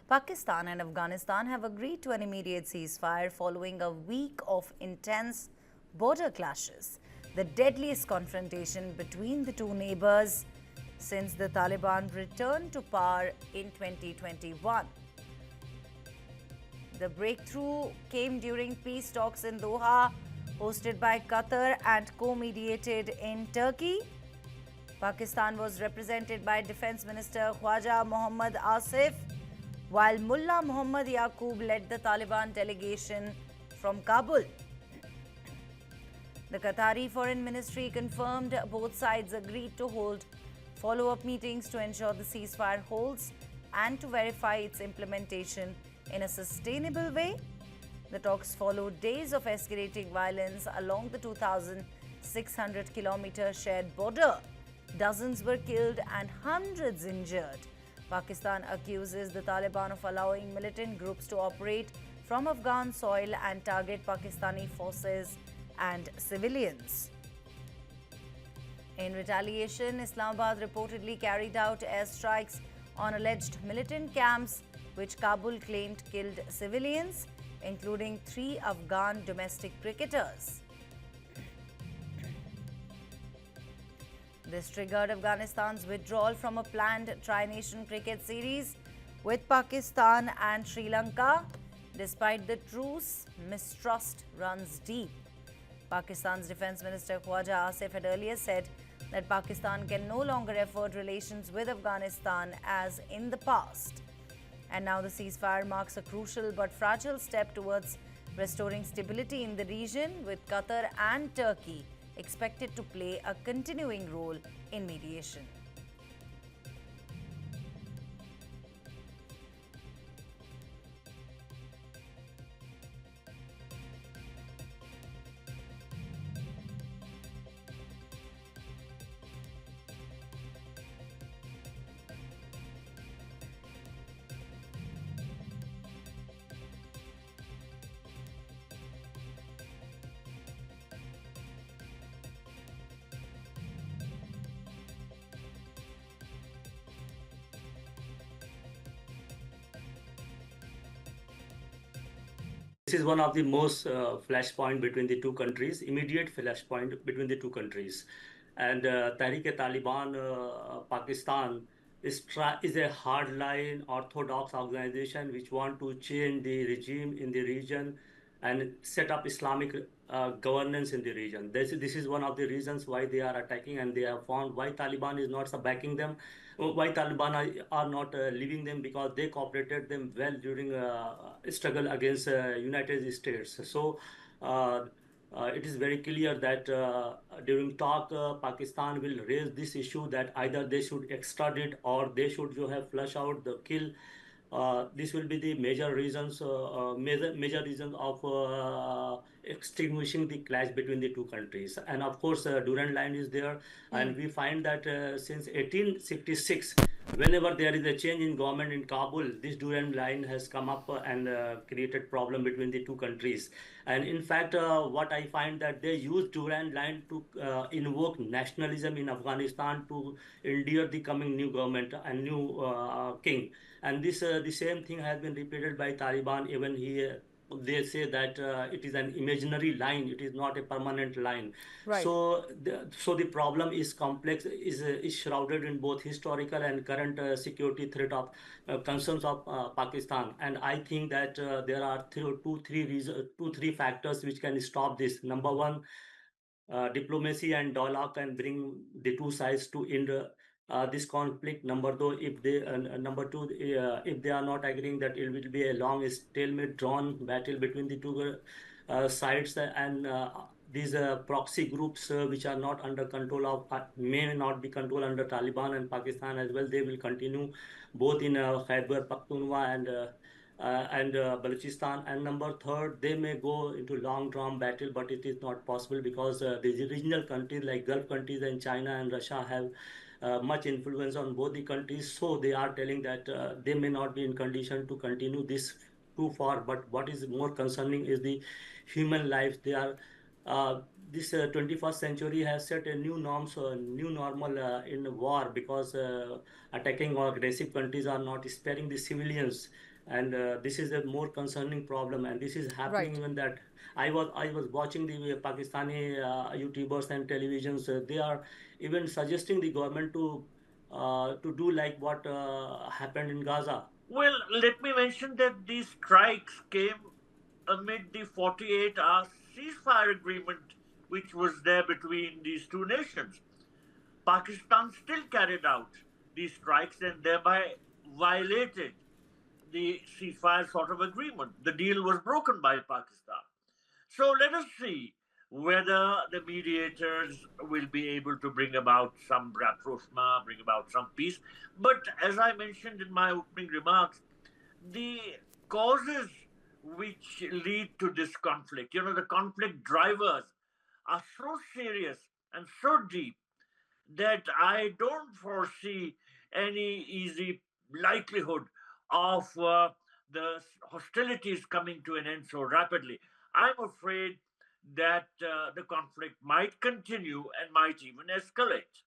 Pakistan and Afghanistan have agreed to an immediate ceasefire following a week of intense border clashes, the deadliest confrontation between the two neighbours since the Taliban returned to power in 2021. The breakthrough came during peace talks in Doha, hosted by Qatar and co-mediated in Turkey. Pakistan was represented by Defence Minister Khwaja Mohammad Asif, while Mullah Muhammad Yaqub led the Taliban delegation from Kabul. The Qatari Foreign Ministry confirmed both sides agreed to hold follow-up meetings to ensure the ceasefire holds and to verify its implementation in a sustainable way. The talks followed days of escalating violence along the 2,600-kilometer shared border. Dozens were killed and hundreds injured. Pakistan accuses the Taliban of allowing militant groups to operate from Afghan soil and target Pakistani forces and civilians. In retaliation, Islamabad reportedly carried out airstrikes on alleged militant camps, which Kabul claimed killed civilians, including 3 Afghan domestic cricketers. This triggered Afghanistan's withdrawal from a planned tri-nation cricket series with Pakistan and Sri Lanka. Despite the truce, mistrust runs deep. Pakistan's Defence Minister Khwaja Asif had earlier said that Pakistan can no longer afford relations with Afghanistan as in the past. And now the ceasefire marks a crucial but fragile step towards restoring stability in the region, with Qatar and Turkey expected to play a continuing role in mediation. This is one of the most flashpoint between the two countries, immediate flashpoint between the two countries. And Tehreek-e-Taliban Pakistan is a hardline orthodox organization which want to change the regime in the region and set up Islamic governance in the region. This is one of the reasons why they are attacking, and they have found why Taliban is not backing them, why Taliban are not leaving them, because they cooperated them well during struggle against United States. So it is very clear that during talk, Pakistan will raise this issue that either they should extradite or they should have flush out the kill. This will be the major reasons, major reasons of extinguishing the clash between the two countries. And of course, Durand Line is there, and we find that since 1866, whenever there is a change in government in Kabul, this Durand Line has come up and created problem between the two countries. And in fact, what I find that they use Durand Line to invoke nationalism in Afghanistan to endure the coming new government and new king. And this the same thing has been repeated by Taliban. Even here, they say that it is an imaginary line; it is not a permanent line. Right. So the problem is complex, is shrouded in both historical and current security threat of concerns of Pakistan. And I think that there are two, three factors which can stop this. Number one, diplomacy and dialogue can bring the two sides to end this conflict. Number two, if they are not agreeing, that it will be a long stalemate drawn battle between the two sides, and these proxy groups which are not under control of may not be controlled under Taliban and Pakistan as well. They will continue both in Khyber Pakhtunkhwa and Balochistan. And number third, they may go into long drawn battle, but it is not possible because the regional countries like Gulf countries and China and Russia have much influence on both the countries. So they are telling that they may not be in condition to continue this too far. But what is more concerning is the human lives. They are this 21st century has set a new norms, new normal in war, because attacking or aggressive countries are not sparing the civilians. and this is a more concerning problem, and this is happening Right. even that I was watching the Pakistani YouTubers and televisions. They are even suggesting the government to do like what happened in Gaza. Well, let me mention that these strikes came amid the 48-hour ceasefire agreement which was there between these two nations. Pakistan still carried out these strikes and thereby violated the ceasefire sort of agreement. The deal was broken by Pakistan. So let us see whether the mediators will be able to bring about some rapprochement, bring about some peace. But as I mentioned in my opening remarks, the causes which lead to this conflict, the conflict drivers are so serious and so deep that I don't foresee any easy likelihood of the hostilities coming to an end so rapidly. I'm afraid that the conflict might continue and might even escalate.